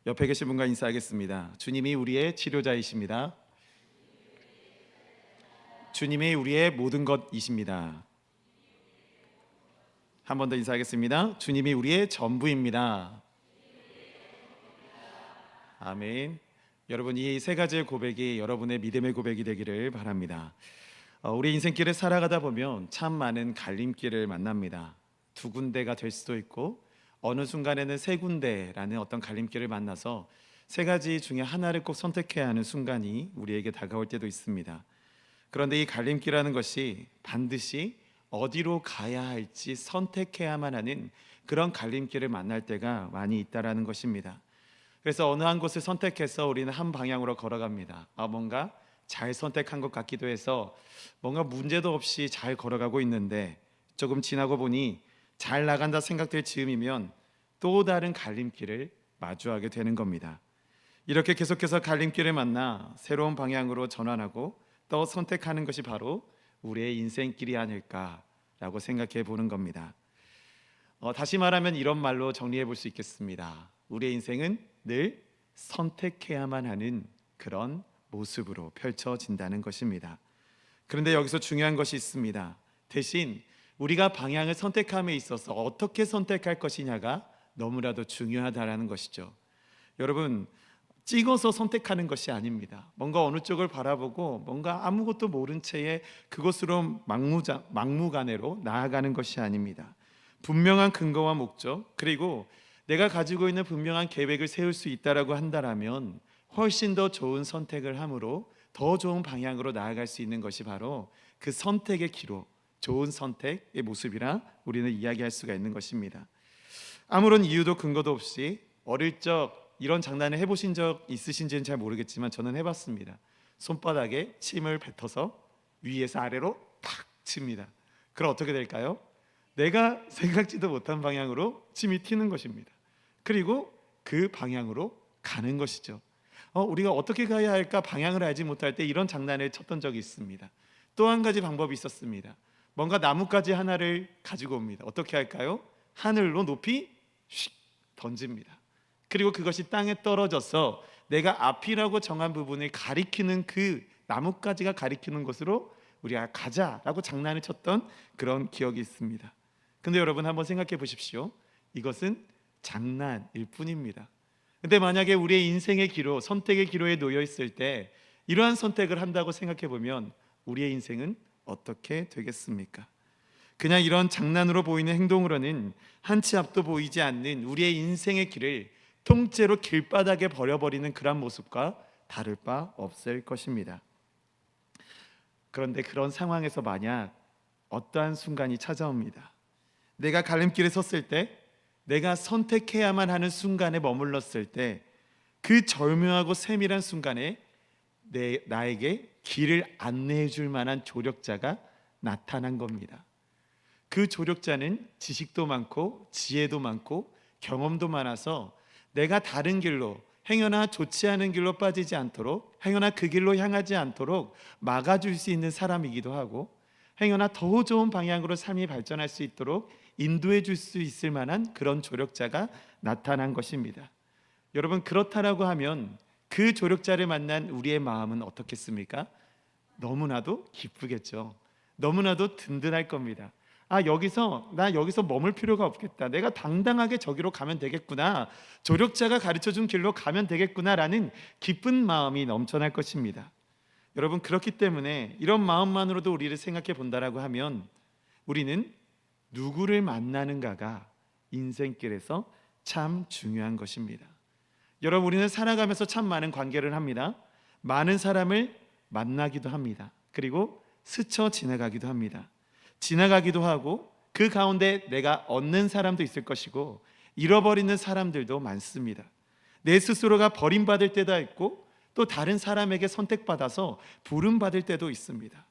옆에 계신 분과 인사하겠습니다. 주님이 우리의 치료자이십니다. 주님이 우리의 모든 것이십니다. 한 번 더 인사하겠습니다. 주님이 우리의 전부입니다. 아멘. 여러분, 이 세 가지의 고백이 여러분의 믿음의 고백이 되기를 바랍니다. 우리 인생길을 살아가다 보면 참 많은 갈림길을 만납니다. 두 군데가 될 수도 있고 어느 순간에는 세 군데라는 어떤 갈림길을 만나서 세 가지 중에 하나를 꼭 선택해야 하는 순간이 우리에게 다가올 때도 있습니다. 그런데 이 갈림길이라는 것이 반드시 어디로 가야 할지 선택해야만 하는 그런 갈림길을 만날 때가 많이 있다라는 것입니다. 그래서 어느 한 곳을 선택해서 우리는 한 방향으로 걸어갑니다. 뭔가 잘 선택한 것 같기도 해서 뭔가 문제도 없이 잘 걸어가고 있는데 조금 지나고 보니 잘 나간다 생각될 즈음이면 또 다른 갈림길을 마주하게 되는 겁니다. 이렇게 계속해서 갈림길을 만나 새로운 방향으로 전환하고 또 선택하는 것이 바로 우리의 인생길이 아닐까라고 생각해 보는 겁니다. 다시 말하면 이런 말로 정리해 볼 수 있겠습니다. 우리의 인생은 늘 선택해야만 하는 그런 모습으로 펼쳐진다는 것입니다. 그런데 여기서 중요한 것이 있습니다. 대신 우리가 방향을 선택함에 있어서 어떻게 선택할 것이냐가 너무나도 중요하다라는 것이죠. 여러분, 찍어서 선택하는 것이 아닙니다. 뭔가 어느 쪽을 바라보고 뭔가 아무것도 모른 채에 그곳으로 막무가내로 나아가는 것이 아닙니다. 분명한 근거와 목적, 그리고 내가 가지고 있는 분명한 계획을 세울 수 있다라고 한다면 훨씬 더 좋은 선택을 함으로 더 좋은 방향으로 나아갈 수 있는 것이 바로 그 선택의 기로, 좋은 선택의 모습이라 우리는 이야기할 수가 있는 것입니다. 아무런 이유도 근거도 없이 어릴 적 이런 장난을 해보신 적 있으신지는 잘 모르겠지만 저는 해봤습니다. 손바닥에 침을 뱉어서 위에서 아래로 탁 칩니다. 그럼 어떻게 될까요? 내가 생각지도 못한 방향으로 침이 튀는 것입니다. 그리고 그 방향으로 가는 것이죠. 우리가 어떻게 가야 할까 방향을 알지 못할 때 이런 장난을 쳤던 적이 있습니다. 또 한 가지 방법이 있었습니다. 뭔가 나뭇가지 하나를 가지고 옵니다. 어떻게 할까요? 하늘로 높이 휙 던집니다. 그리고 그것이 땅에 떨어져서 내가 앞이라고 정한 부분을 가리키는 그 나뭇가지가 가리키는 곳으로 우리가 가자라고 장난을 쳤던 그런 기억이 있습니다. 근데 여러분 한번 생각해 보십시오. 이것은 장난일 뿐입니다. 근데 만약에 우리의 인생의 기로, 선택의 기로에 놓여 있을 때 이러한 선택을 한다고 생각해 보면 우리의 인생은 어떻게 되겠습니까? 그냥 이런 장난으로 보이는 행동으로는 한치 앞도 보이지 않는 우리의 인생의 길을 통째로 길바닥에 버려버리는 그런 모습과 다를 바 없을 것입니다. 그런데 그런 상황에서 만약 어떠한 순간이 찾아옵니다. 내가 갈림길에 섰을 때, 내가 선택해야만 하는 순간에 머물렀을 때, 그 절묘하고 세밀한 순간에 나에게 길을 안내해 줄 만한 조력자가 나타난 겁니다. 그 조력자는 지식도 많고 지혜도 많고 경험도 많아서 내가 다른 길로, 행여나 좋지 않은 길로 빠지지 않도록, 행여나 그 길로 향하지 않도록 막아줄 수 있는 사람이기도 하고, 행여나 더 좋은 방향으로 삶이 발전할 수 있도록 인도해 줄 수 있을 만한 그런 조력자가 나타난 것입니다. 여러분, 그렇다라고 하면 그 조력자를 만난 우리의 마음은 어떻겠습니까? 너무나도 기쁘겠죠. 너무나도 든든할 겁니다. 나 여기서 머물 필요가 없겠다. 내가 당당하게 저기로 가면 되겠구나. 조력자가 가르쳐준 길로 가면 되겠구나라는 기쁜 마음이 넘쳐날 것입니다. 여러분, 그렇기 때문에 이런 마음만으로도 우리를 생각해 본다라고 하면 우리는 누구를 만나는가가 인생길에서 참 중요한 것입니다. 여러분, 우리는 살아가면서 참 많은 관계를 합니다. 많은 사람을 만나기도 합니다. 그리고 스쳐 지나가기도 합니다. 지나가기도 하고 그 가운데 내가 얻는 사람도 있을 것이고 잃어버리는 사람들도 많습니다. 내 스스로가 버림받을 때도 있고 또 다른 사람에게 선택받아서 부름받을 때도 있습니다.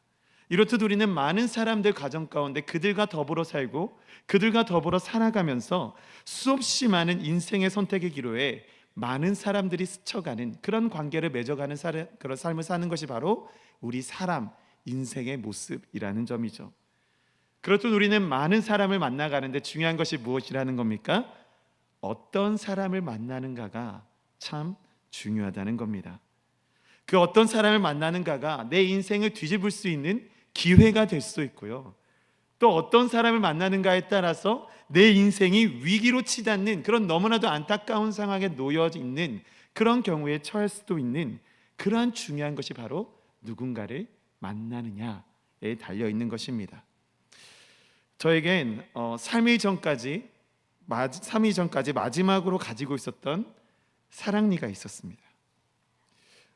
이렇듯 우리는 많은 사람들 가정 가운데 그들과 더불어 살고 그들과 더불어 살아가면서 수없이 많은 인생의 선택의 기로에 많은 사람들이 스쳐가는 그런 관계를 맺어가는 그런 삶을 사는 것이 바로 우리 사람 인생의 모습이라는 점이죠. 그렇듯 우리는 많은 사람을 만나가는데 중요한 것이 무엇이라는 겁니까? 어떤 사람을 만나는가가 참 중요하다는 겁니다. 그 어떤 사람을 만나는가가 내 인생을 뒤집을 수 있는 기회가 될 수 있고요, 또 어떤 사람을 만나는가에 따라서 내 인생이 위기로 치닫는 그런 너무나도 안타까운 상황에 놓여 있는 그런 경우에 처할 수도 있는 그러한 중요한 것이 바로 누군가를 만나느냐에 달려 있는 것입니다. 저에겐 3일 전까지 마지막으로 가지고 있었던 사랑니가 있었습니다.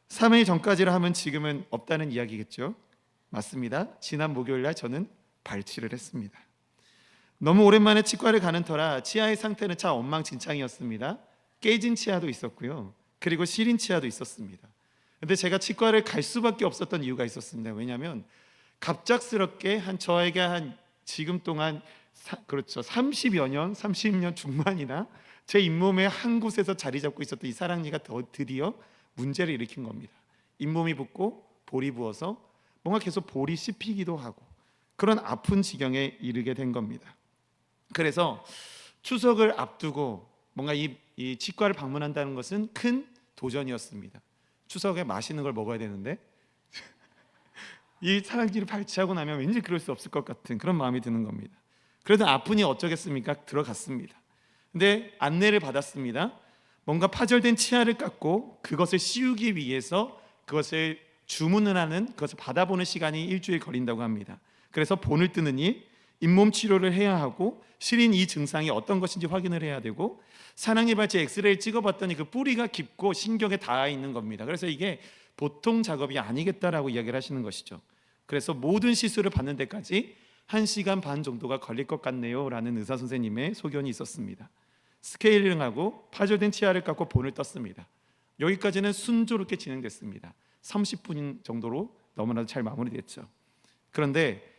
3일 전까지라 하면 지금은 없다는 이야기겠죠? 맞습니다. 지난 목요일날 저는 발치를 했습니다. 너무 오랜만에 치과를 가는 터라 치아의 상태는 참 엉망진창이었습니다. 깨진 치아도 있었고요, 그리고 시린 치아도 있었습니다. 근데 제가 치과를 갈 수밖에 없었던 이유가 있었습니다. 왜냐하면 갑작스럽게 저에게 한 지금 동안 그렇죠, 30년 중반이나 제 잇몸의 한 곳에서 자리 잡고 있었던 이 사랑니가 드디어 문제를 일으킨 겁니다. 잇몸이 붓고 볼이 부어서 뭔가 계속 볼이 씹히기도 하고 그런 아픈 지경에 이르게 된 겁니다. 그래서 추석을 앞두고 뭔가 이 치과를 방문한다는 것은 큰 도전이었습니다. 추석에 맛있는 걸 먹어야 되는데 이 사랑니를 발치하고 나면 왠지 그럴 수 없을 것 같은 그런 마음이 드는 겁니다. 그래도 아프니 어쩌겠습니까? 들어갔습니다. 근데 안내를 받았습니다. 뭔가 파절된 치아를 깎고 그것을 씌우기 위해서 그것을 주문을 하는, 그것을 받아보는 시간이 일주일 걸린다고 합니다. 그래서 본을 뜨는 일, 잇몸 치료를 해야 하고 시린 이 증상이 어떤 것인지 확인을 해야 되고, 사랑니 발치 엑스레이를 찍어봤더니 그 뿌리가 깊고 신경에 닿아 있는 겁니다. 그래서 이게 보통 작업이 아니겠다라고 이야기를 하시는 것이죠. 그래서 모든 시술을 받는 데까지 1시간 반 정도가 걸릴 것 같네요 라는 의사 선생님의 소견이 있었습니다. 스케일링하고 파절된 치아를 깎고 본을 떴습니다. 여기까지는 순조롭게 진행됐습니다. 30분 정도로 너무나도 잘 마무리됐죠. 그런데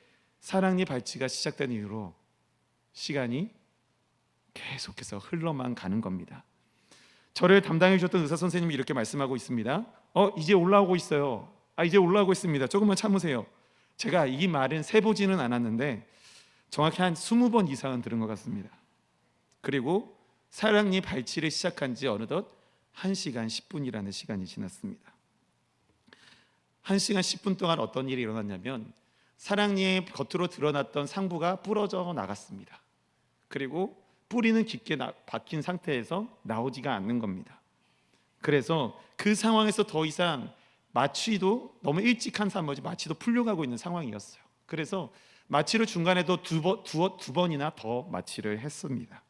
사랑니 발치가 시작된 이후로 시간이 계속해서 흘러만 가는 겁니다. 저를 담당해 주셨던 의사 선생님이 이렇게 말씀하고 있습니다. 이제 올라오고 있어요. 이제 올라오고 있습니다. 조금만 참으세요. 제가 이 말은 세보지는 않았는데 정확히 한 20번 이상은 들은 것 같습니다. 그리고 사랑니 발치를 시작한 지 어느덧 1시간 10분이라는 시간이 지났습니다. 1시간 10분 동안 어떤 일이 일어났냐면 사랑니의 겉으로 드러났던 상부가 부러져 나갔습니다. 그리고 뿌리는 깊게 박힌 상태에서 나오지가 않는 겁니다. 그래서 그 상황에서 더 이상 마취도 너무 일찍 한 나머지 마취도 풀려가고 있는 상황이었어요. 그래서 마취를 중간에도 두 번이나 더 마취를 했습니다.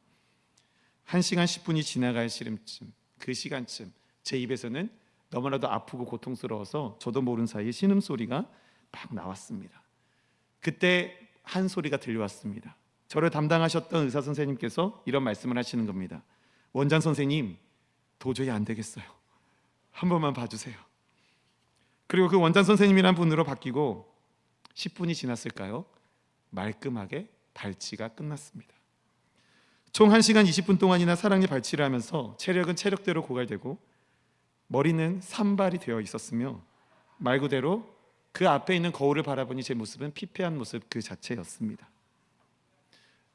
1시간 10분이 지나갈 시름쯤, 그 시간쯤 제 입에서는 너무나도 아프고 고통스러워서 저도 모르는 사이에 신음소리가 막 나왔습니다. 그때 한 소리가 들려왔습니다. 저를 담당하셨던 의사 선생님께서 이런 말씀을 하시는 겁니다. 원장 선생님, 도저히 안 되겠어요. 한 번만 봐주세요. 그리고 그 원장 선생님이란 분으로 바뀌고 10분이 지났을까요? 말끔하게 발치가 끝났습니다. 총 1시간 20분 동안이나 사랑니 발치를 하면서 체력은 체력대로 고갈되고 머리는 산발이 되어 있었으며 말 그대로 그 앞에 있는 거울을 바라보니 제 모습은 피폐한 모습 그 자체였습니다.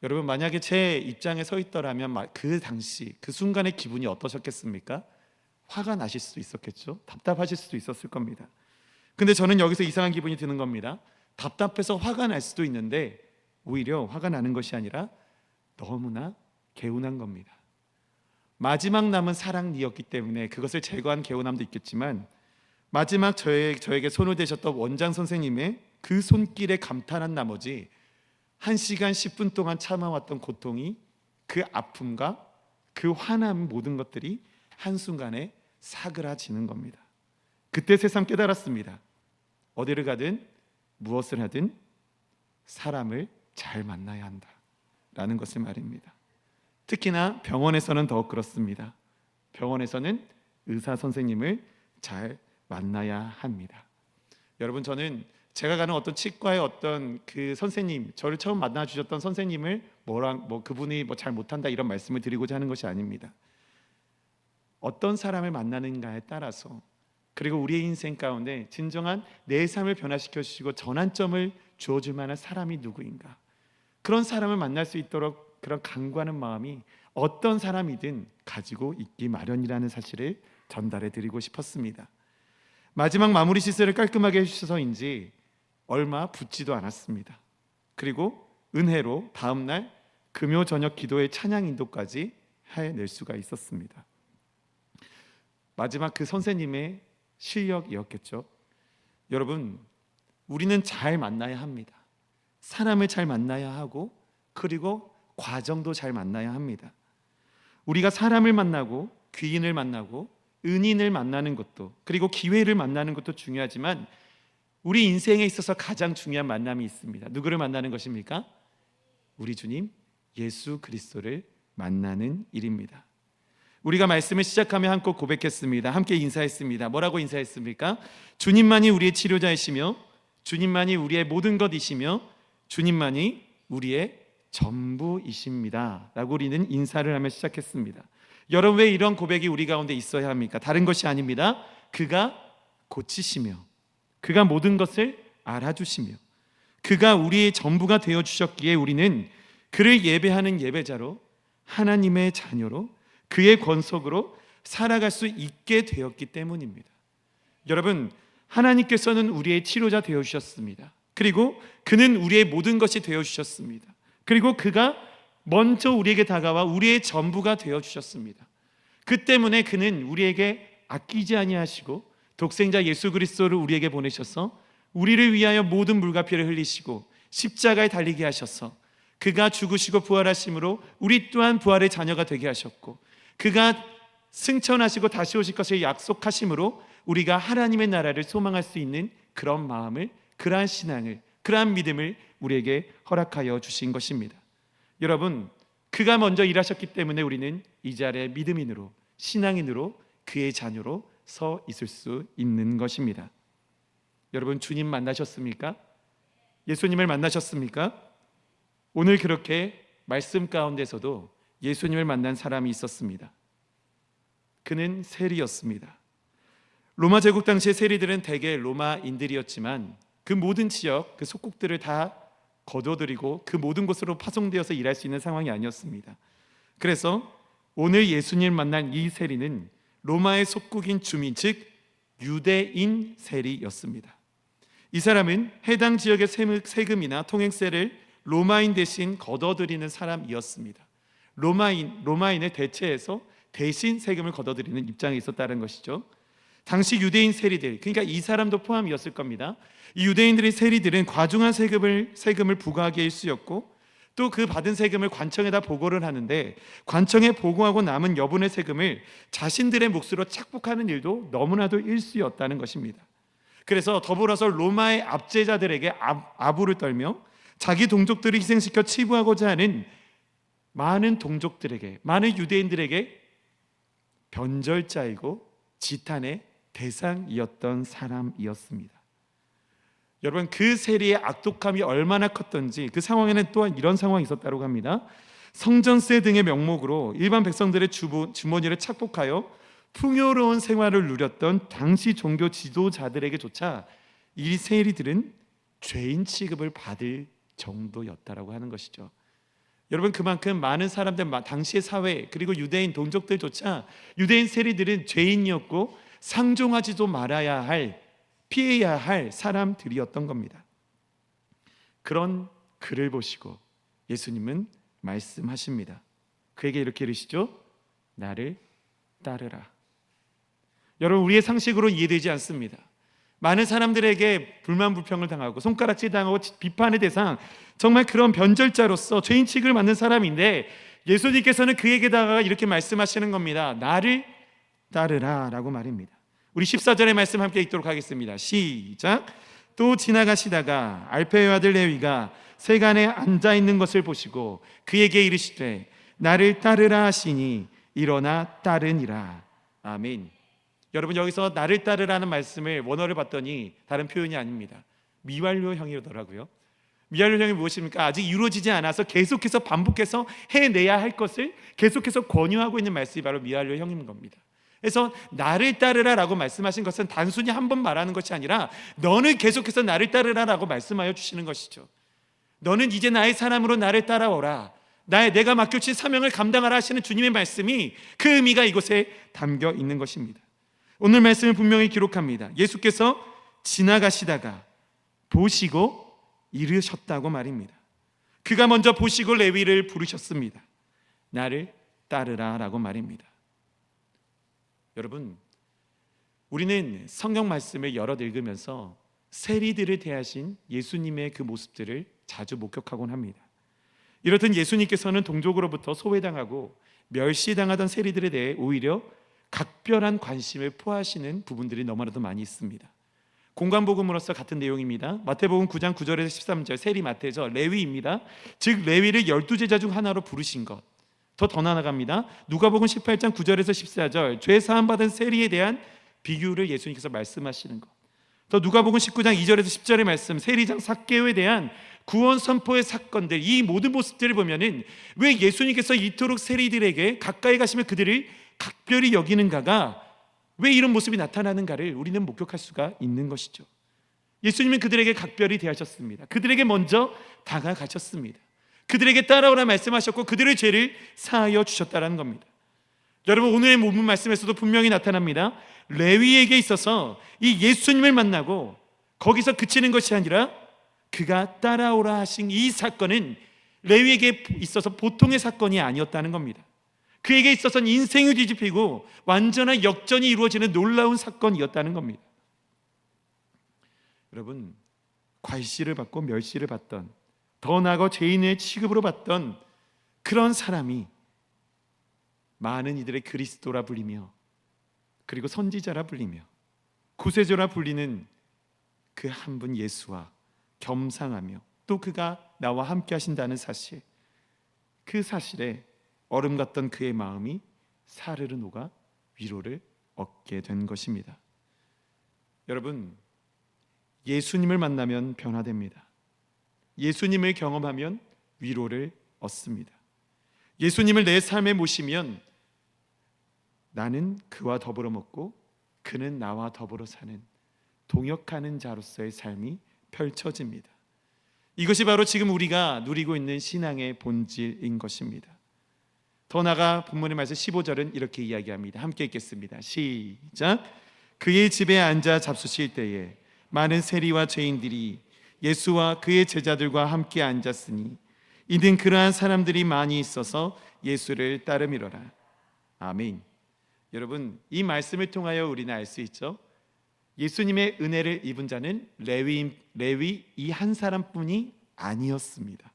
여러분, 만약에 제 입장에 서 있더라면 그 당시 그 순간의 기분이 어떠셨겠습니까? 화가 나실 수도 있었겠죠. 답답하실 수도 있었을 겁니다. 근데 저는 여기서 이상한 기분이 드는 겁니다. 답답해서 화가 날 수도 있는데 오히려 화가 나는 것이 아니라 너무나 개운한 겁니다. 마지막 남은 사랑니였기 때문에 그것을 제거한 개운함도 있겠지만 마지막 저에게 손을 대셨던 원장 선생님의 그 손길에 감탄한 나머지 1시간 10분 동안 참아왔던 고통이, 그 아픔과 그 화남, 모든 것들이 한순간에 사그라지는 겁니다. 그때 새삼 깨달았습니다. 어디를 가든 무엇을 하든 사람을 잘 만나야 한다라는 것을 말입니다. 특히나 병원에서는 더욱 그렇습니다. 병원에서는 의사 선생님을 잘 만나야 합니다. 여러분, 저는 제가 가는 어떤 치과의 어떤 그 선생님, 저를 처음 만나 주셨던 선생님을 그분이 잘 못한다 이런 말씀을 드리고자 하는 것이 아닙니다. 어떤 사람을 만나는가에 따라서, 그리고 우리의 인생 가운데 진정한 내 삶을 변화시켜 주시고 전환점을 주어줄 만한 사람이 누구인가, 그런 사람을 만날 수 있도록 그런 간구하는 마음이 어떤 사람이든 가지고 있기 마련이라는 사실을 전달해 드리고 싶었습니다. 마지막 마무리 시설을 깔끔하게 해주셔서인지 얼마 붙지도 않았습니다. 그리고 은혜로 다음날 금요 저녁 기도의 찬양 인도까지 해낼 수가 있었습니다. 마지막 그 선생님의 실력이었겠죠. 여러분, 우리는 잘 만나야 합니다. 사람을 잘 만나야 하고, 그리고 과정도 잘 만나야 합니다. 우리가 사람을 만나고 귀인을 만나고 은인을 만나는 것도, 그리고 기회를 만나는 것도 중요하지만 우리 인생에 있어서 가장 중요한 만남이 있습니다. 누구를 만나는 것입니까? 우리 주님 예수 그리스도를 만나는 일입니다. 우리가 말씀을 시작하며 한껏 고백했습니다. 함께 인사했습니다. 뭐라고 인사했습니까? 주님만이 우리의 치료자이시며, 주님만이 우리의 모든 것이시며, 주님만이 우리의 전부이십니다 라고 우리는 인사를 하며 시작했습니다. 여러분, 왜 이런 고백이 우리 가운데 있어야 합니까? 다른 것이 아닙니다. 그가 고치시며, 그가 모든 것을 알아주시며, 그가 우리의 전부가 되어주셨기에 우리는 그를 예배하는 예배자로, 하나님의 자녀로, 그의 권속으로 살아갈 수 있게 되었기 때문입니다. 여러분, 하나님께서는 우리의 치료자 되어주셨습니다. 그리고 그는 우리의 모든 것이 되어주셨습니다. 그리고 그가 먼저 우리에게 다가와 우리의 전부가 되어주셨습니다. 그 때문에 그는 우리에게 아끼지 아니하시고 독생자 예수 그리스도를 우리에게 보내셔서 우리를 위하여 모든 물과 피를 흘리시고 십자가에 달리게 하셔서 그가 죽으시고 부활하심으로 우리 또한 부활의 자녀가 되게 하셨고, 그가 승천하시고 다시 오실 것을 약속하심으로 우리가 하나님의 나라를 소망할 수 있는 그런 마음을, 그러한 신앙을, 그러한 믿음을 우리에게 허락하여 주신 것입니다. 여러분, 그가 먼저 일하셨기 때문에 우리는 이 자리에 믿음인으로, 신앙인으로, 그의 자녀로 서 있을 수 있는 것입니다. 여러분, 주님 만나셨습니까? 예수님을 만나셨습니까? 오늘 그렇게 말씀 가운데서도 예수님을 만난 사람이 있었습니다. 그는 세리였습니다. 로마 제국 당시의 세리들은 대개 로마인들이었지만 그 모든 지역, 그 속국들을 다 거둬들이고 그 모든 곳으로 파송되어서 일할 수 있는 상황이 아니었습니다. 그래서 오늘 예수님 만난 이 세리는 로마의 속국인 주민, 즉 유대인 세리였습니다. 이 사람은 해당 지역의 세금이나 통행세를 로마인 대신 걷어들이는 사람이었습니다. 로마인을 대체해서 대신 세금을 걷어들이는 입장에 있었다는 것이죠. 당시 유대인 세리들, 그러니까 이 사람도 포함이었을 겁니다. 이 유대인들의 세리들은 과중한 세금을 부과하게 일쑤였고, 또 그 받은 세금을 관청에다 보고를 하는데 관청에 보고하고 남은 여분의 세금을 자신들의 몫으로 착복하는 일도 너무나도 일쑤였다는 것입니다. 그래서 더불어서 로마의 압제자들에게 아부를 떨며 자기 동족들을 희생시켜 치부하고자 하는 많은 동족들에게, 많은 유대인들에게 변절자이고 지탄의 대상이었던 사람이었습니다. 여러분, 그 세리의 악독함이 얼마나 컸던지 그 상황에는 또한 이런 상황이 있었다고 합니다. 성전세 등의 명목으로 일반 백성들의 주머니를 착복하여 풍요로운 생활을 누렸던 당시 종교 지도자들에게조차 이 세리들은 죄인 취급을 받을 정도였다라고 하는 것이죠. 여러분, 그만큼 많은 사람들, 당시의 사회, 그리고 유대인 동족들조차 유대인 세리들은 죄인이었고 상종하지도 말아야 할, 피해야 할 사람들이었던 겁니다. 그런 그를 보시고 예수님은 말씀하십니다. 그에게 이렇게 이르시죠. 나를 따르라. 여러분, 우리의 상식으로 이해되지 않습니다. 많은 사람들에게 불만 불평을 당하고 손가락질 당하고 비판의 대상, 정말 그런 변절자로서 죄인 취급을 받는 사람인데 예수님께서는 그에게 다가가 이렇게 말씀하시는 겁니다. 나를 따르라 라고 말입니다. 우리 14절의 말씀 함께 읽도록 하겠습니다. 시작. 또 지나가시다가 알페의 아들 레위가 세간에 앉아있는 것을 보시고 그에게 이르시되 나를 따르라 하시니 일어나 따르니라. 아멘. 여러분, 여기서 나를 따르라는 말씀을 원어를 봤더니 다른 표현이 아닙니다. 미완료형이더라고요. 미완료형이 무엇입니까? 아직 이루어지지 않아서 계속해서 반복해서 해내야 할 것을 계속해서 권유하고 있는 말씀이 바로 미완료형인 겁니다. 그래서 나를 따르라라고 말씀하신 것은 단순히 한 번 말하는 것이 아니라 너는 계속해서 나를 따르라라고 말씀하여 주시는 것이죠. 너는 이제 나의 사람으로 나를 따라오라. 내가 맡겨주신 사명을 감당하라 하시는 주님의 말씀이 그 의미가 이곳에 담겨 있는 것입니다. 오늘 말씀을 분명히 기록합니다. 예수께서 지나가시다가 보시고 이르셨다고 말입니다. 그가 먼저 보시고 레위를 부르셨습니다. 나를 따르라 라고 말입니다. 여러분, 우리는 성경 말씀을 여러 읽으면서 세리들을 대하신 예수님의 그 모습들을 자주 목격하곤 합니다. 이렇듯 예수님께서는 동족으로부터 소외당하고 멸시당하던 세리들에 대해 오히려 각별한 관심을 포하시는 부분들이 너무나도 많이 있습니다. 공관복음으로서 같은 내용입니다. 마태복음 9장 9절에서 13절, 세리 마태죠. 레위입니다. 즉 레위를 12제자 중 하나로 부르신 것. 더 나아갑니다. 누가복음 18장 9절에서 14절, 죄 사함 받은 세리에 대한 비유를 예수님께서 말씀하시는 것. 더 누가복음 19장 2절에서 10절의 말씀, 세리장 삭개오에 대한 구원 선포의 사건들, 이 모든 모습들을 보면은 왜 예수님께서 이토록 세리들에게 가까이 가시면 그들을 각별히 여기는가가, 왜 이런 모습이 나타나는가를 우리는 목격할 수가 있는 것이죠. 예수님은 그들에게 각별히 대하셨습니다. 그들에게 먼저 다가가셨습니다. 그들에게 따라오라 말씀하셨고 그들의 죄를 사하여 주셨다는 겁니다. 여러분, 오늘의 본문 말씀에서도 분명히 나타납니다. 레위에게 있어서 이 예수님을 만나고 거기서 그치는 것이 아니라 그가 따라오라 하신 이 사건은 레위에게 있어서 보통의 사건이 아니었다는 겁니다. 그에게 있어서는 인생을 뒤집히고 완전한 역전이 이루어지는 놀라운 사건이었다는 겁니다. 여러분, 괄시를 받고 멸시를 받던, 더 나아가 죄인의 취급으로 받던 그런 사람이 많은 이들의 그리스도라 불리며, 그리고 선지자라 불리며 구세주라 불리는 그 한 분 예수와 겸상하며 또 그가 나와 함께 하신다는 사실, 그 사실에 얼음 같던 그의 마음이 사르르 녹아 위로를 얻게 된 것입니다. 여러분, 예수님을 만나면 변화됩니다. 예수님을 경험하면 위로를 얻습니다. 예수님을 내 삶에 모시면 나는 그와 더불어 먹고 그는 나와 더불어 사는 동역하는 자로서의 삶이 펼쳐집니다. 이것이 바로 지금 우리가 누리고 있는 신앙의 본질인 것입니다. 더 나아가 본문의 말씀 15절은 이렇게 이야기합니다. 함께 읽겠습니다. 시작. 그의 집에 앉아 잡수실 때에 많은 세리와 죄인들이 예수와 그의 제자들과 함께 앉았으니 이는 그러한 사람들이 많이 있어서 예수를 따르미러라. 아멘. 여러분, 이 말씀을 통하여 우리는 알 수 있죠. 예수님의 은혜를 입은 자는 레위 이 한 사람뿐이 아니었습니다.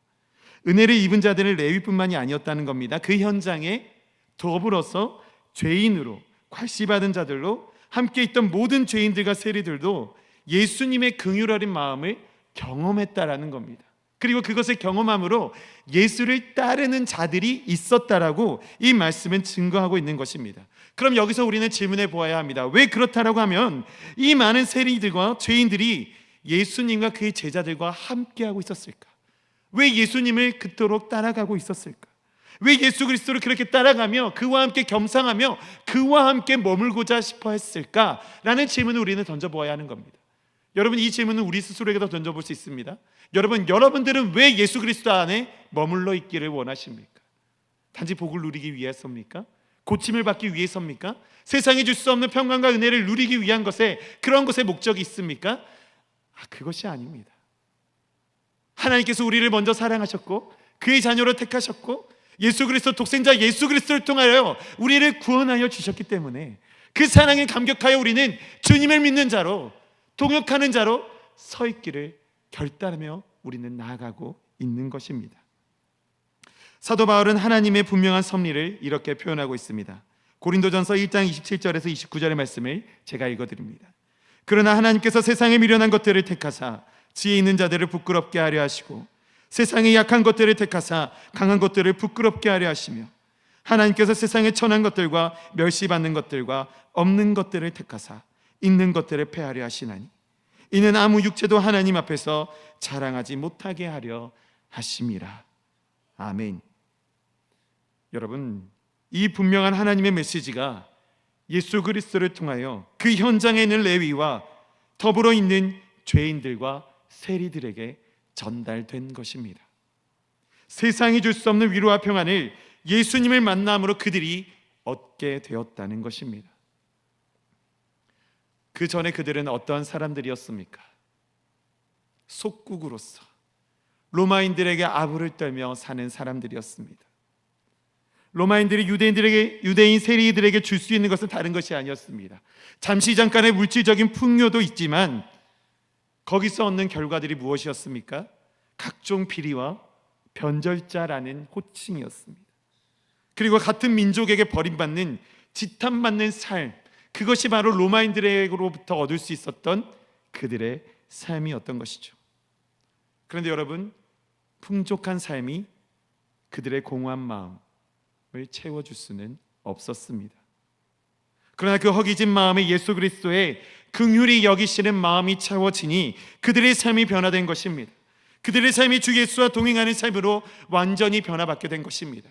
은혜를 입은 자들은 레위뿐만이 아니었다는 겁니다. 그 현장에 더불어서 죄인으로 괄시받은 자들로 함께 있던 모든 죄인들과 세리들도 예수님의 긍휼 어린 마음을 경험했다라는 겁니다. 그리고 그것을 경험함으로 예수를 따르는 자들이 있었다라고 이 말씀은 증거하고 있는 것입니다. 그럼 여기서 우리는 질문해 보아야 합니다. 왜 그렇다라고 하면 이 많은 세리들과 죄인들이 예수님과 그의 제자들과 함께하고 있었을까? 왜 예수님을 그토록 따라가고 있었을까? 왜 예수 그리스도를 그렇게 따라가며 그와 함께 겸상하며 그와 함께 머물고자 싶어 했을까? 라는 질문을 우리는 던져보아야 하는 겁니다. 여러분, 이 질문은 우리 스스로에게도 던져볼 수 있습니다. 여러분들은 왜 예수 그리스도 안에 머물러 있기를 원하십니까? 단지 복을 누리기 위해서입니까? 고침을 받기 위해서입니까? 세상이 줄 수 없는 평강과 은혜를 누리기 위한 것에, 그런 것에 목적이 있습니까? 그것이 아닙니다. 하나님께서 우리를 먼저 사랑하셨고 그의 자녀로 택하셨고 예수 그리스도 독생자 예수 그리스도를 통하여 우리를 구원하여 주셨기 때문에 그 사랑에 감격하여 우리는 주님을 믿는 자로, 동역하는 자로 서 있기를 결단하며 우리는 나아가고 있는 것입니다. 사도 바울은 하나님의 분명한 섭리를 이렇게 표현하고 있습니다. 고린도전서 1장 27절에서 29절의 말씀을 제가 읽어드립니다. 그러나 하나님께서 세상에 미련한 것들을 택하사 지혜 있는 자들을 부끄럽게 하려 하시고 세상의 약한 것들을 택하사 강한 것들을 부끄럽게 하려 하시며 하나님께서 세상의 천한 것들과 멸시받는 것들과 없는 것들을 택하사 있는 것들을 패하려 하시나니 이는 아무 육체도 하나님 앞에서 자랑하지 못하게 하려 하심이라. 아멘. 여러분, 이 분명한 하나님의 메시지가 예수 그리스도를 통하여 그 현장에 있는 레위와 더불어 있는 죄인들과 세리들에게 전달된 것입니다. 세상이 줄 수 없는 위로와 평안을 예수님을 만남으로 그들이 얻게 되었다는 것입니다. 그 전에 그들은 어떠한 사람들이었습니까? 속국으로서 로마인들에게 아부를 떨며 사는 사람들이었습니다. 로마인들이 유대인 세리들에게 줄 수 있는 것은 다른 것이 아니었습니다. 잠시 잠깐의 물질적인 풍요도 있지만 거기서 얻는 결과들이 무엇이었습니까? 각종 비리와 변절자라는 호칭이었습니다. 그리고 같은 민족에게 버림받는 지탄받는 삶, 그것이 바로 로마인들에게로부터 얻을 수 있었던 그들의 삶이었던 것이죠. 그런데 여러분, 풍족한 삶이 그들의 공허한 마음을 채워줄 수는 없었습니다. 그러나 그 허기진 마음에 예수 그리스도의 긍휼히 여기시는 마음이 채워지니 그들의 삶이 변화된 것입니다. 그들의 삶이 주 예수와 동행하는 삶으로 완전히 변화받게 된 것입니다.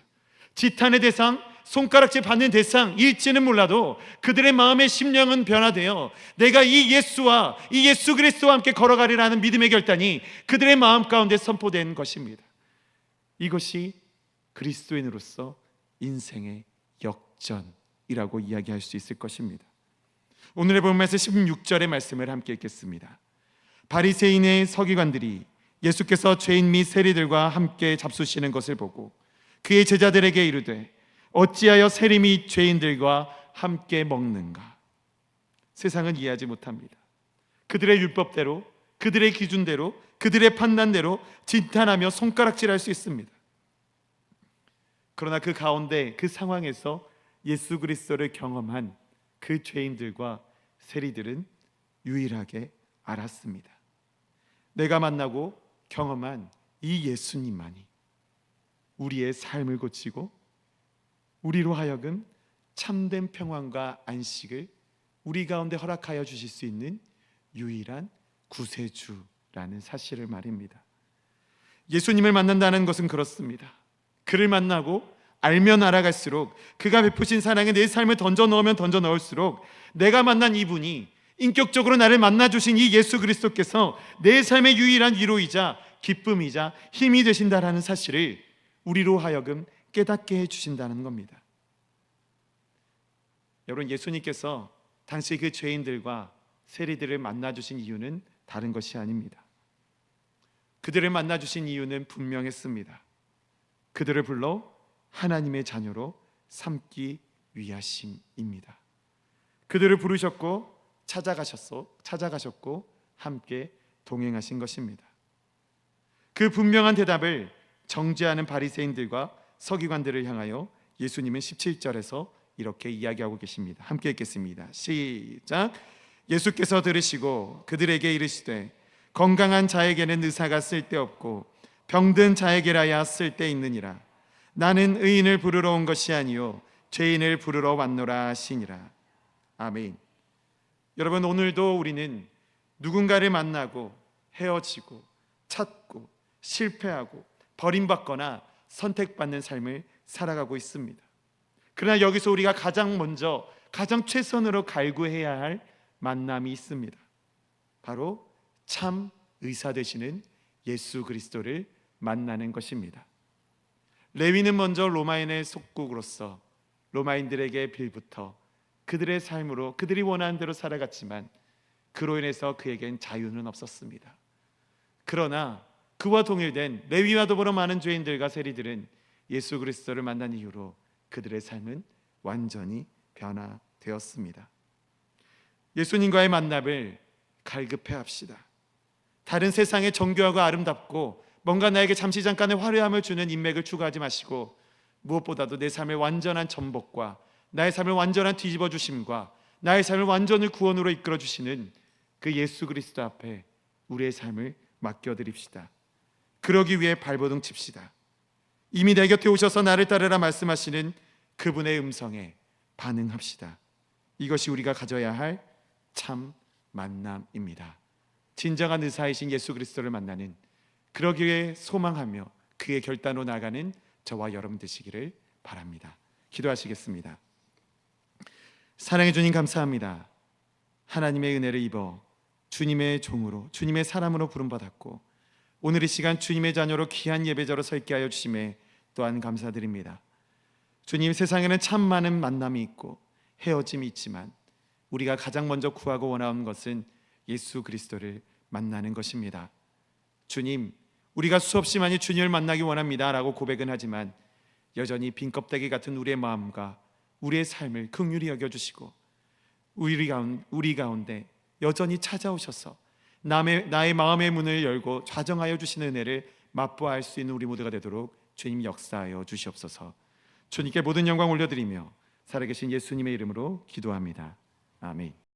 지탄의 대상, 손가락질 받는 대상일지는 몰라도 그들의 마음의 심령은 변화되어 내가 이 예수와 이 예수 그리스도와 함께 걸어가리라는 믿음의 결단이 그들의 마음 가운데 선포된 것입니다. 이것이 그리스도인으로서 인생의 역전이라고 이야기할 수 있을 것입니다. 오늘의 본문에서 16절의 말씀을 함께 읽겠습니다. 바리새인의 서기관들이 예수께서 죄인 및 세리들과 함께 잡수시는 것을 보고 그의 제자들에게 이르되 어찌하여 세리 및 죄인들과 함께 먹는가? 세상은 이해하지 못합니다. 그들의 율법대로, 그들의 기준대로, 그들의 판단대로 진탄하며 손가락질할 수 있습니다. 그러나 그 가운데 그 상황에서 예수 그리스도를 경험한 그 죄인들과 세리들은 유일하게 알았습니다. 내가 만나고 경험한 이 예수님만이 우리의 삶을 고치고 우리로 하여금 참된 평안과 안식을 우리 가운데 허락하여 주실 수 있는 유일한 구세주라는 사실을 말입니다. 예수님을 만난다는 것은 그렇습니다. 그를 만나고 알면 알아갈수록 그가 베푸신 사랑에 내 삶을 던져 넣으면 던져 넣을수록 내가 만난 이분이 인격적으로 나를 만나주신 이 예수 그리스도께서 내 삶의 유일한 위로이자 기쁨이자 힘이 되신다라는 사실을 우리로 하여금 깨닫게 해주신다는 겁니다. 여러분, 예수님께서 당시 그 죄인들과 세리들을 만나주신 이유는 다른 것이 아닙니다. 그들을 만나주신 이유는 분명했습니다. 그들을 불러 하나님의 자녀로 삼기 위하심입니다. 그들을 부르셨고 찾아가셨고 함께 동행하신 것입니다. 그 분명한 대답을 정죄하는 바리새인들과 서기관들을 향하여 예수님은 17절에서 이렇게 이야기하고 계십니다. 함께 읽겠습니다. 시작. 예수께서 들으시고 그들에게 이르시되 건강한 자에게는 의사가 쓸데없고 병든 자에게라야 쓸데있느니라. 나는 의인을 부르러 온 것이 아니요 죄인을 부르러 왔노라 하시니라. 아멘. 여러분, 오늘도 우리는 누군가를 만나고 헤어지고 찾고 실패하고 버림받거나 선택받는 삶을 살아가고 있습니다. 그러나 여기서 우리가 가장 먼저 가장 최선으로 갈구해야 할 만남이 있습니다. 바로 참 의사 되시는 예수 그리스도를 만나는 것입니다. 레위는 먼저 로마인의 속국으로서 로마인들에게 빌부터 그들의 삶으로 그들이 원하는 대로 살아갔지만 그로 인해서 그에겐 자유는 없었습니다. 그러나 그와 동일된 레위와 더불어 많은 죄인들과 세리들은 예수 그리스도를 만난 이후로 그들의 삶은 완전히 변화되었습니다. 예수님과의 만남을 갈급해 합시다. 다른 세상의 정교하고 아름답고 뭔가 나에게 잠시 잠깐의 화려함을 주는 인맥을 추구하지 마시고 무엇보다도 내 삶의 완전한 전복과 나의 삶을 완전한 뒤집어 주심과 나의 삶을 완전히 구원으로 이끌어 주시는 그 예수 그리스도 앞에 우리의 삶을 맡겨드립시다. 그러기 위해 발버둥 칩시다. 이미 내 곁에 오셔서 나를 따르라 말씀하시는 그분의 음성에 반응합시다. 이것이 우리가 가져야 할 참 만남입니다. 진정한 의사이신 예수 그리스도를 만나는, 그러기 위해 소망하며 그의 결단으로 나아가는 저와 여러분 되시기를 바랍니다. 기도하시겠습니다. 사랑해 주님 감사합니다. 하나님의 은혜를 입어 주님의 종으로, 주님의 사람으로 부름받았고 오늘 이 시간 주님의 자녀로 귀한 예배자로 서 있게 하여 주심에 또한 감사드립니다. 주님, 세상에는 참 많은 만남이 있고 헤어짐이 있지만 우리가 가장 먼저 구하고 원하는 것은 예수 그리스도를 만나는 것입니다. 주님, 우리가 수없이 많이 주님을 만나기 원합니다 라고 고백은 하지만 여전히 빈 껍데기 같은 우리의 마음과 우리의 삶을 긍휼히 여겨주시고 우리 가운데 여전히 찾아오셔서 나의 마음의 문을 열고 좌정하여 주시는 은혜를 맛보아할 수 있는 우리 모두가 되도록 주님 역사하여 주시옵소서. 주님께 모든 영광 올려드리며 살아계신 예수님의 이름으로 기도합니다. 아멘.